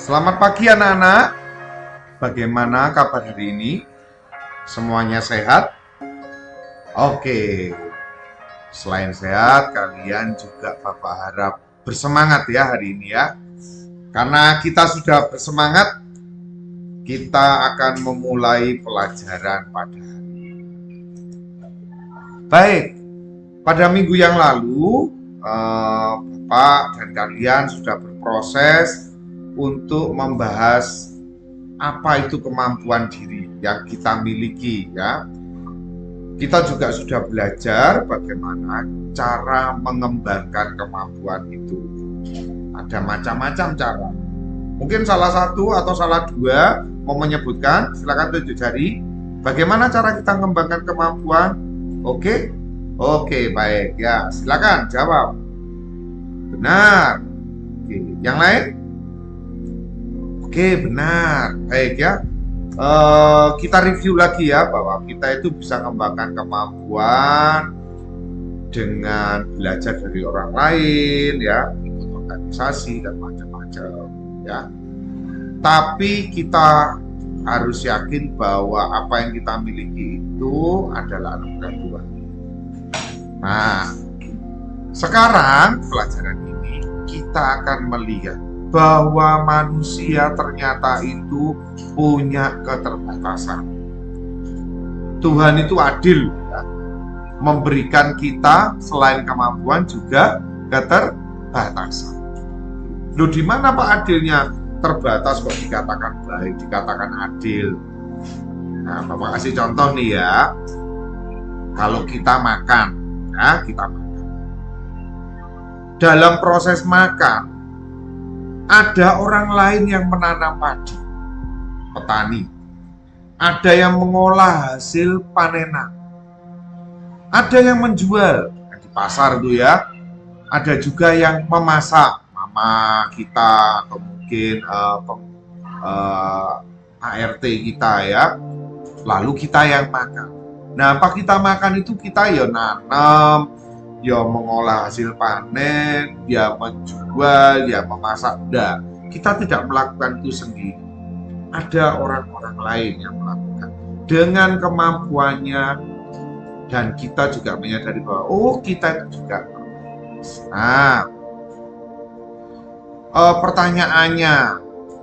Selamat pagi anak-anak. Bagaimana kabar hari ini? Semuanya sehat? Oke. Selain sehat, kalian juga Bapak harap bersemangat ya hari ini ya. Karena kita sudah bersemangat, kita akan memulai pelajaran pada hari ini. Baik, pada minggu yang lalu, Bapak dan kalian sudah berproses untuk membahas apa itu kemampuan diri yang kita miliki ya. Kita juga sudah belajar bagaimana cara mengembangkan kemampuan itu. Ada macam-macam cara. Mungkin salah satu atau salah dua mau menyebutkan, silakan tunjuk jari. Bagaimana cara kita mengembangkan kemampuan? Oke, baik ya. Silakan jawab. Benar. Oke, yang lain? Oke, benar. Baik ya. Kita review lagi ya bahwa kita itu bisa mengembangkan kemampuan dengan belajar dari orang lain ya, ikut organisasi dan macam-macam ya. Tapi kita harus yakin bahwa apa yang kita miliki itu adalah anugerah Tuhan. Nah, sekarang pelajaran ini kita akan melihat bahwa manusia ternyata itu punya keterbatasan. Tuhan itu adil ya, memberikan kita selain kemampuan juga keterbatasan. Loh, di mana Pak adilnya? Terbatas kok dikatakan baik, dikatakan adil. Nah, Bapak kasih contoh nih ya. Kalau kita makan, ya kita makan. Dalam proses makan, ada orang lain yang menanam padi, petani. Ada yang mengolah hasil panenan. Ada yang menjual di pasar itu ya. Ada juga yang memasak, mama kita atau mungkin ART kita ya. Lalu kita yang makan. Nah, apa kita makan itu kita ya nanam, ya mengolah hasil panen, ya menjual, ya memasak. Enggak, kita tidak melakukan itu sendiri. Ada orang-orang lain yang melakukan dengan kemampuannya, dan kita juga menyadari bahwa kita itu juga terbatas. Nah, pertanyaannya,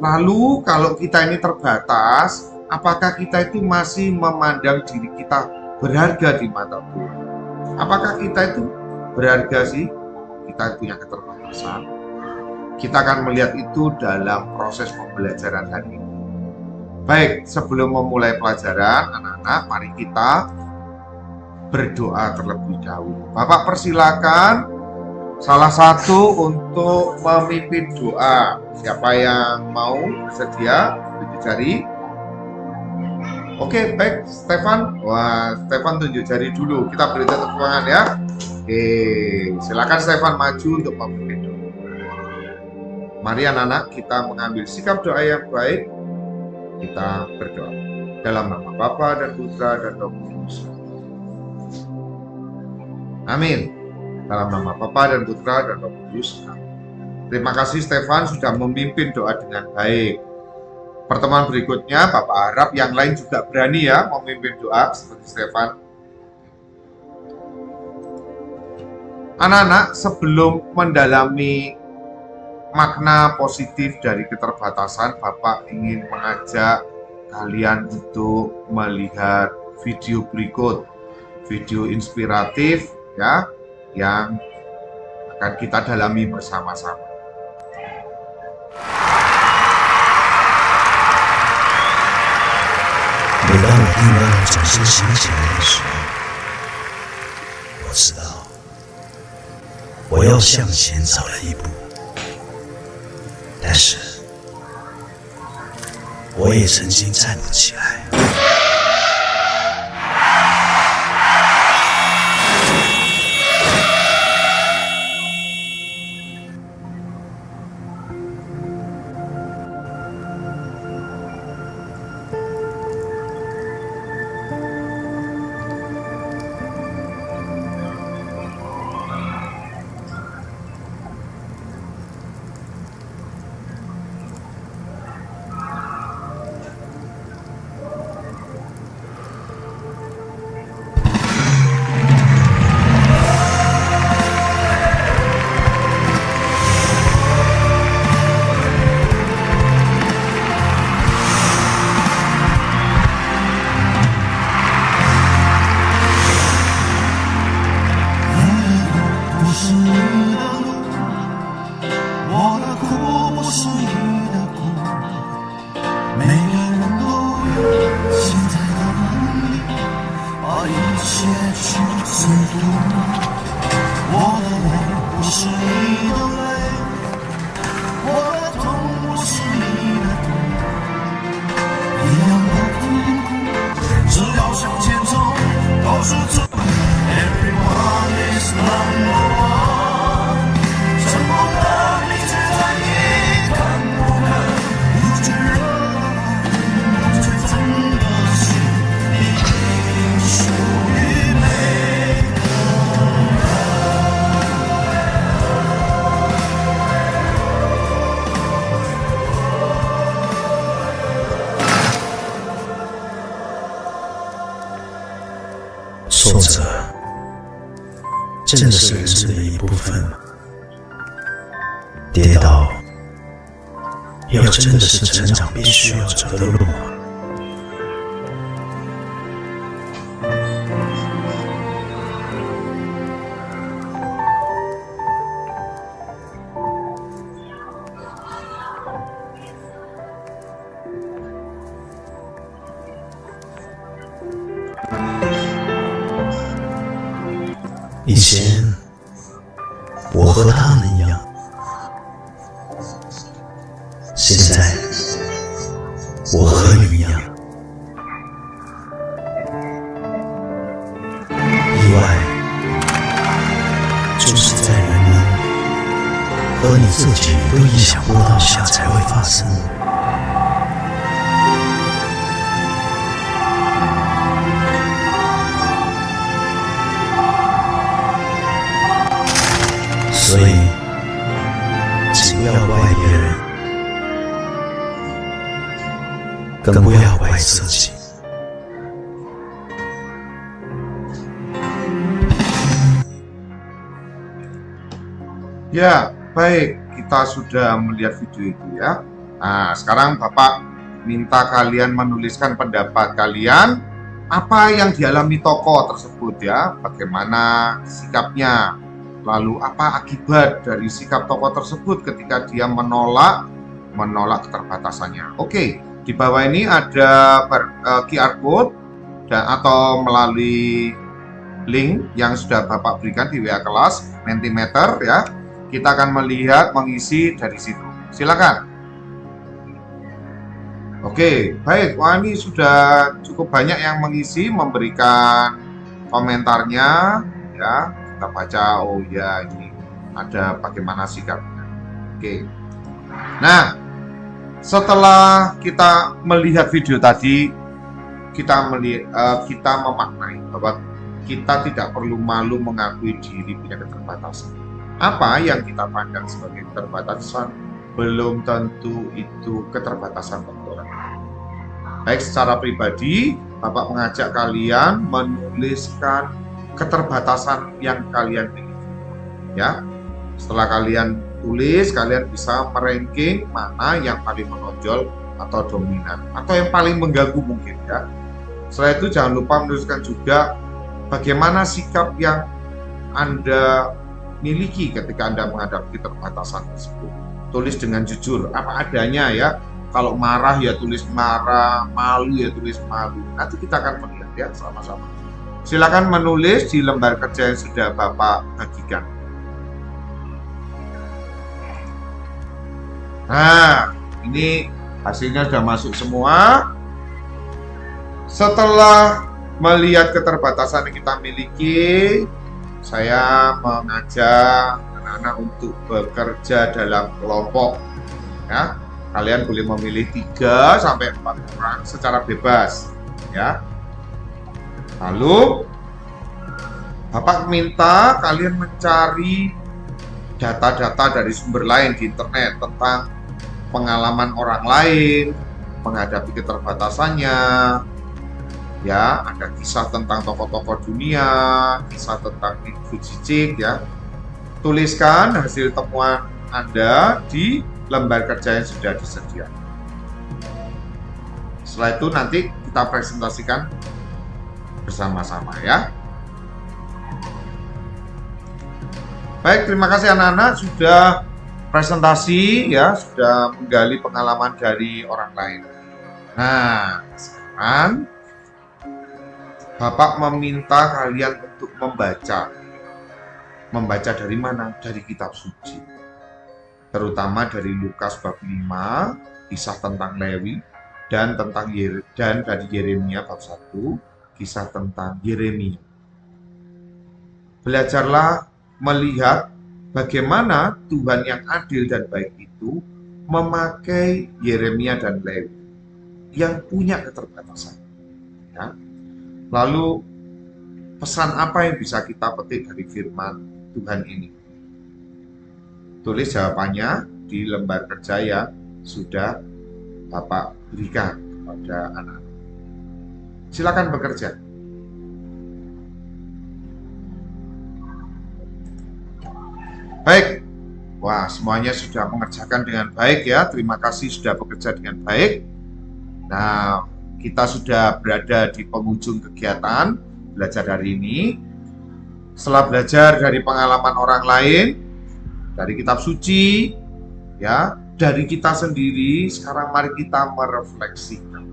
lalu kalau kita ini terbatas, apakah kita itu masih memandang diri kita berharga di mata Tuhan? Apakah kita itu berharga sih? Kita punya keterbatasan. Kita akan melihat itu dalam proses pembelajaran hari ini. Baik, sebelum memulai pelajaran, anak-anak, mari kita berdoa terlebih dahulu. Bapak persilakan salah satu untuk memimpin doa. Siapa yang mau bersedia? Tunjuk jari. Oke, baik, Stefan. Wah, Stefan tunjuk jari dulu. Kita beri tepuk tangan ya. Oke, silakan Stefan maju untuk memimpin doa. Mari anak-anak, kita mengambil sikap doa yang baik. Kita berdoa dalam nama Bapa dan Putra dan Roh Kudus. Amin. Dalam nama Bapa dan Putra dan Roh Kudus. Terima kasih Stefan sudah memimpin doa dengan baik. Pertemuan berikutnya Bapak harap yang lain juga berani ya memimpin doa seperti Stefan. Anak-anak, sebelum mendalami makna positif dari keterbatasan, Bapak ingin mengajak kalian untuk melihat video berikut, video inspiratif ya, yang akan kita dalami bersama-sama.每当我听到掌声响起来的时候，我知道我要向前走了一步，但是我也曾经站不起来。写出自读。我的泪不是你的泪，我的痛不是你的痛，一样的痛苦，只要向前走，都是最。Everyone is number one， 成功的你只在意看不看，不去热爱，却真的是一定属于每个人。挫折真的是人生的一部分吗？跌倒又真的是成长必须要走的路吗？以前我和他们一样，现在我和你一样。意外就是在人们和你自己都意想不到下才会发生。所以，请不要怪别人，更不要怪自己。Ya, baik, kita sudah melihat video itu ya. Nah, sekarang Bapak minta kalian menuliskan pendapat kalian, apa yang dialami tokoh tersebut ya, bagaimana sikapnya, lalu apa akibat dari sikap tokoh tersebut ketika dia menolak keterbatasannya. Oke, di bawah ini ada QR code atau melalui link yang sudah Bapak berikan di WA kelas Mentimeter ya. Kita akan melihat mengisi dari situ. Silakan. Oke, baik. Wah, ini sudah cukup banyak yang mengisi, memberikan komentarnya ya. Kita baca, oh ya ini ada bagaimana sikapnya. Oke. Nah, setelah kita melihat video tadi, kita memaknai bahwa kita tidak perlu malu mengakui diri punya keterbatasan. Apa yang kita pandang sebagai keterbatasan belum tentu itu keterbatasan bagi orang lain. Baik, secara pribadi, Bapak mengajak kalian menuliskan keterbatasan yang kalian miliki. Ya, setelah kalian tulis, kalian bisa meranking mana yang paling menonjol atau dominan, atau yang paling mengganggu mungkin ya. Setelah itu jangan lupa menuliskan juga bagaimana sikap yang Anda miliki ketika Anda menghadapi keterbatasan tersebut. Tulis dengan jujur, apa adanya ya. Kalau marah ya tulis marah, malu ya tulis malu. Nanti kita akan melihat ya sama-sama. Silakan menulis di lembar kerja yang sudah Bapak bagikan. Nah, ini hasilnya sudah masuk semua. Setelah melihat keterbatasan yang kita miliki, saya mengajak anak-anak untuk bekerja dalam kelompok ya. Kalian boleh memilih 3 sampai 4 orang secara bebas ya. Lalu Bapak minta kalian mencari data-data dari sumber lain di internet tentang pengalaman orang lain menghadapi keterbatasannya. Ya, ada kisah tentang tokoh-tokoh dunia, kisah tentang Ibu Cicik ya. Tuliskan hasil temuan Anda di lembar kerja yang sudah disediakan. Setelah itu nanti kita presentasikan bersama-sama ya. Baik, terima kasih anak-anak sudah presentasi ya, sudah menggali pengalaman dari orang lain. Nah, sekarang Bapak meminta kalian untuk membaca. Membaca dari mana? Dari kitab suci. Terutama dari Lukas bab 5, kisah tentang Lewi, dan dari Yeremia bab 1, kisah tentang Yeremia. Belajarlah melihat bagaimana Tuhan yang adil dan baik itu memakai Yeremia dan Lewi yang punya keterbatasan. Ya. Lalu pesan apa yang bisa kita petik dari firman Tuhan ini? Tulis jawabannya di lembar kerja yang sudah Bapak berikan kepada anak-anak. Silakan bekerja. Baik. Wah, semuanya sudah mengerjakan dengan baik ya. Terima kasih sudah bekerja dengan baik. Nah, kita sudah berada di penghujung kegiatan belajar hari ini. Setelah belajar dari pengalaman orang lain, dari kitab suci, ya, dari kita sendiri, sekarang mari kita merefleksikan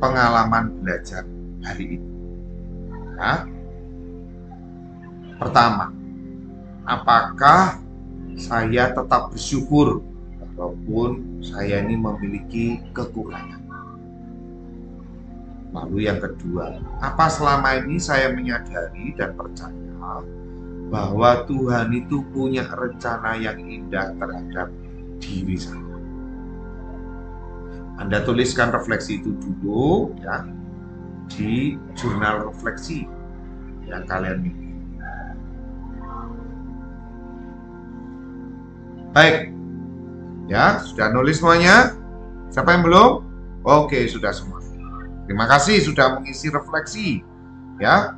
pengalaman belajar hari ini. Ya. Pertama, apakah saya tetap bersyukur walaupun saya ini memiliki kekurangan? Lalu yang kedua, apa selama ini saya menyadari dan percaya bahwa Tuhan itu punya rencana yang indah terhadap diri saya? Anda tuliskan refleksi itu dulu ya di jurnal refleksi yang kalian miliki. Baik, ya sudah nulis semuanya? Siapa yang belum? Oke, sudah semua. Terima kasih sudah mengisi refleksi. Ya,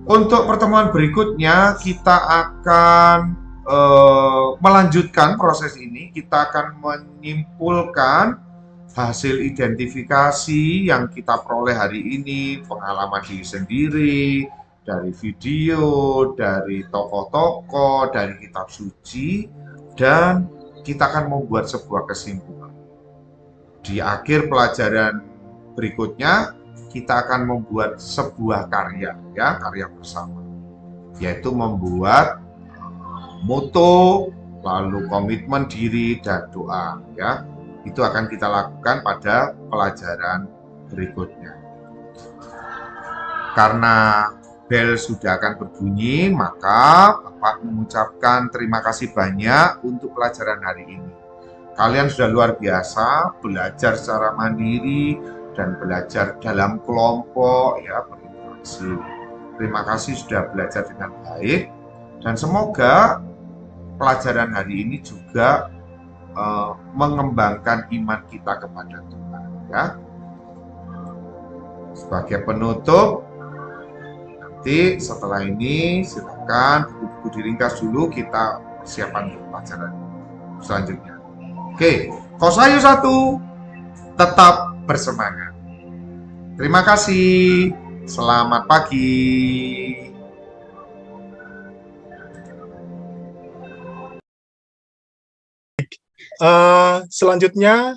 untuk pertemuan berikutnya kita akan melanjutkan proses ini. Kita akan menyimpulkan hasil identifikasi yang kita peroleh hari ini, pengalaman diri sendiri, dari video, dari tokoh-tokoh, dari kitab suci, dan kita akan membuat sebuah kesimpulan. Di akhir pelajaran berikutnya kita akan membuat sebuah karya, ya, karya bersama, yaitu membuat moto, lalu komitmen diri dan doa, ya. Itu akan kita lakukan pada pelajaran berikutnya. Karena bel sudah akan berbunyi, maka Bapak mengucapkan terima kasih banyak untuk pelajaran hari ini. Kalian sudah luar biasa belajar secara mandiri dan belajar dalam kelompok, ya, berinteraksi. Terima kasih sudah belajar dengan baik, dan semoga pelajaran hari ini juga mengembangkan iman kita kepada Tuhan, ya. Sebagai penutup, nanti setelah ini silakan buku-buku diringkas dulu, kita persiapan untuk pelajaran selanjutnya. Oke, Kosayu 1, tetap bersemangat. Terima kasih. Selamat pagi. Selanjutnya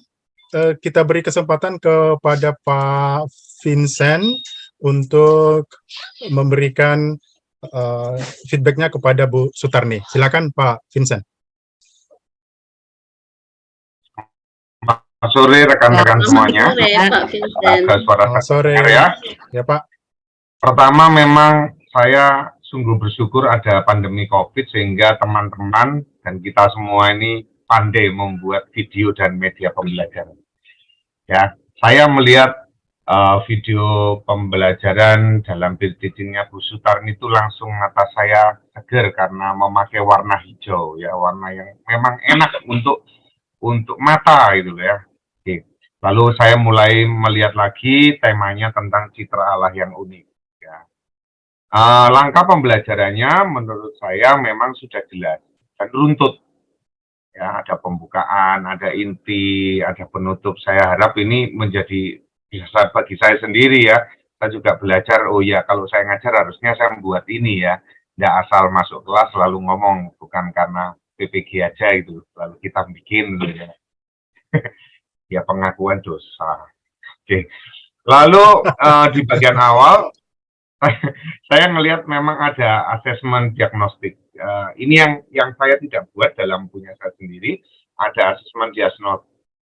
kita beri kesempatan kepada Pak Vincent untuk memberikan feedbacknya kepada Bu Sutarni. Silakan Pak Vincent. Selamat sore rekan-rekan semuanya. Selamat Suara sore ya Pak. Pertama, memang saya sungguh bersyukur ada pandemi COVID sehingga teman-teman dan kita semua ini pandai membuat video dan media pembelajaran. Ya, saya melihat video pembelajaran dalam teachingnya Bu Sutarni itu langsung mata saya seger karena memakai warna hijau, ya, warna yang memang enak untuk mata gitu ya. Oke. Lalu saya mulai melihat lagi temanya tentang citra Allah yang unik. Ya. Langkah pembelajarannya menurut saya memang sudah jelas dan runtut. Ya, ada pembukaan, ada inti, ada penutup. Saya harap ini menjadi bisa bagi saya sendiri ya. Saya juga belajar, oh ya kalau saya ngajar harusnya saya membuat ini ya. Nggak asal masuk kelas lalu ngomong, bukan karena PPG aja gitu, lalu kita bikin gitu ya. Ya pengakuan dosa. Oke. Lalu di bagian awal saya ngelihat memang ada asesmen diagnostik. Ini yang saya tidak buat dalam punya saya sendiri. Ada asesmen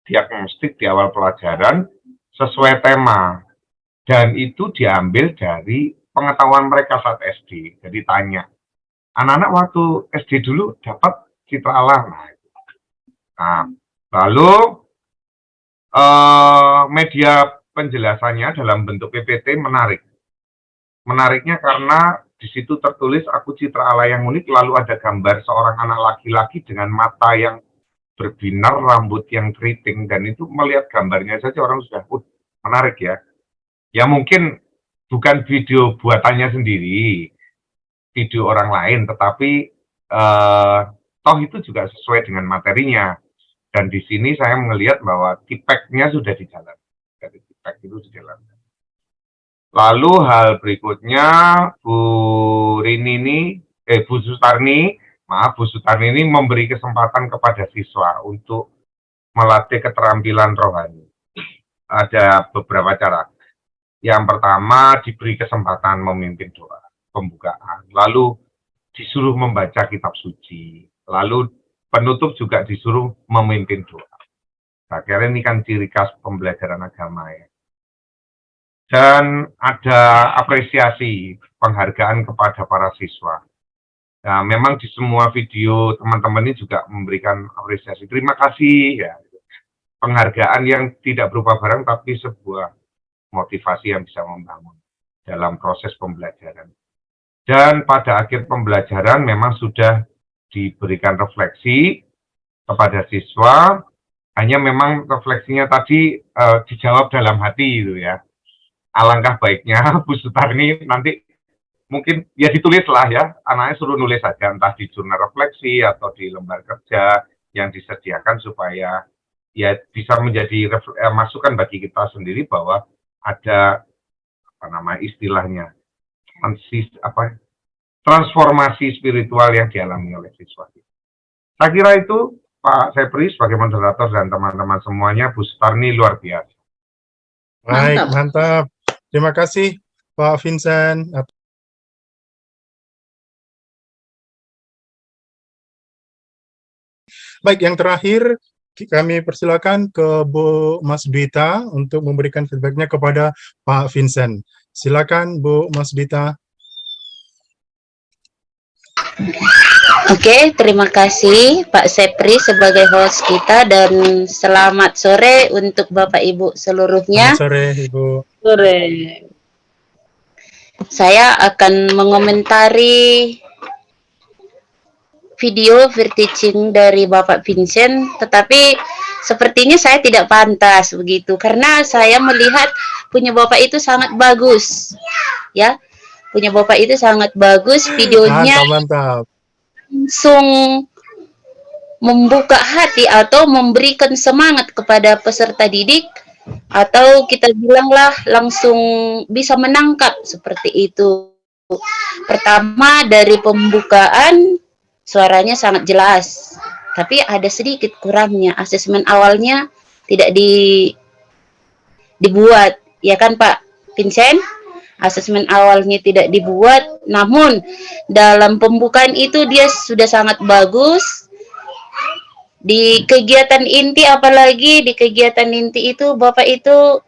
diagnostik di awal pelajaran sesuai tema. Dan itu diambil dari pengetahuan mereka saat SD. Jadi tanya, anak-anak waktu SD dulu dapat citra Allah. Nah, lalu media penjelasannya dalam bentuk PPT menarik. Menariknya karena di situ tertulis aku citra Allah yang unik, lalu ada gambar seorang anak laki-laki dengan mata yang berbinar, rambut yang keriting, dan itu melihat gambarnya saja orang sudah, menarik ya. Ya mungkin bukan video buatannya sendiri, video orang lain, tetapi toh itu juga sesuai dengan materinya. Dan di sini saya melihat bahwa tipeknya sudah dijalankan. Dari tipek itu dijalankan. Lalu hal berikutnya, Bu Sutarni ini memberi kesempatan kepada siswa untuk melatih keterampilan rohani. Ada beberapa cara. Yang pertama, diberi kesempatan memimpin doa, pembukaan. Lalu disuruh membaca kitab suci. Lalu penutup juga disuruh memimpin doa. Nah, kira ini kan ciri khas pembelajaran agama ya. Dan ada apresiasi penghargaan kepada para siswa. Nah, memang di semua video teman-teman ini juga memberikan apresiasi. Terima kasih ya. Penghargaan yang tidak berupa barang tapi sebuah motivasi yang bisa membangun dalam proses pembelajaran. Dan pada akhir pembelajaran memang sudah diberikan refleksi kepada siswa. Hanya memang refleksinya tadi dijawab dalam hati itu ya. Alangkah baiknya Bu Sutarni nanti mungkin ya ditulis lah ya, anaknya suruh nulis saja entah di jurnal refleksi atau di lembar kerja yang disediakan supaya ya bisa menjadi masukan bagi kita sendiri bahwa ada istilahnya transformasi spiritual yang dialami oleh siswa. Saya kira itu Pak Sepri sebagai moderator dan teman-teman semuanya, Bu Sutarni luar biasa. Baik, mantap. Terima kasih Pak Vincent. Baik, yang terakhir kami persilakan ke Bu Mas Dwita untuk memberikan feedbacknya kepada Pak Vincent. Silakan Bu Mas Dwita. Oke, terima kasih Pak Sepri sebagai host kita dan selamat sore untuk Bapak Ibu seluruhnya. Selamat sore Ibu. Sore. Saya akan mengomentari video teaching dari Bapak Vincent, tetapi sepertinya saya tidak pantas begitu karena saya melihat punya Bapak itu sangat bagus. Ya. Punya Bapak itu sangat bagus videonya. Mantap. Langsung membuka hati atau memberikan semangat kepada peserta didik atau kita bilanglah langsung bisa menangkap seperti itu. Pertama dari pembukaan suaranya sangat jelas, tapi ada sedikit kurangnya. Asesmen awalnya tidak dibuat, ya kan Pak Vincent? Asesmen awalnya tidak dibuat, namun dalam pembukaan itu dia sudah sangat bagus. Di kegiatan inti, apalagi di kegiatan inti itu Bapak itu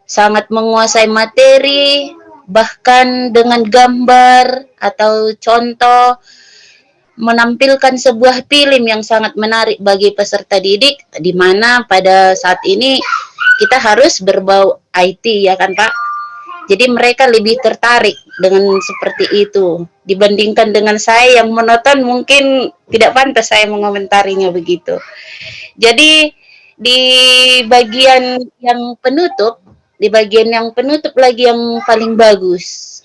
sangat menguasai materi, bahkan dengan gambar atau contoh menampilkan sebuah film yang sangat menarik bagi peserta didik, di mana pada saat ini kita harus berbau IT, ya kan Pak? Jadi mereka lebih tertarik dengan seperti itu dibandingkan dengan saya yang menonton, mungkin tidak pantas saya mengomentarinya begitu. Jadi di bagian yang penutup, lagi yang paling bagus.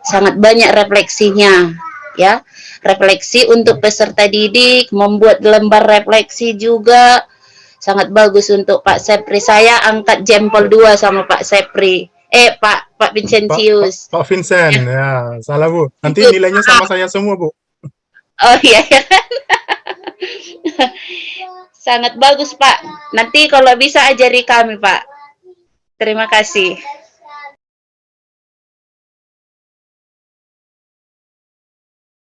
Sangat banyak refleksinya, ya. Refleksi untuk peserta didik, membuat lembar refleksi juga sangat bagus untuk Pak Sepri. Saya angkat jempol 2 sama Pak Sepri. Pak Vincentius. Pak Vincent, ya, salah Bu. Nanti nilainya sama saya semua Bu. Oh iya, sangat bagus Pak. Nanti kalau bisa ajari kami Pak. Terima kasih.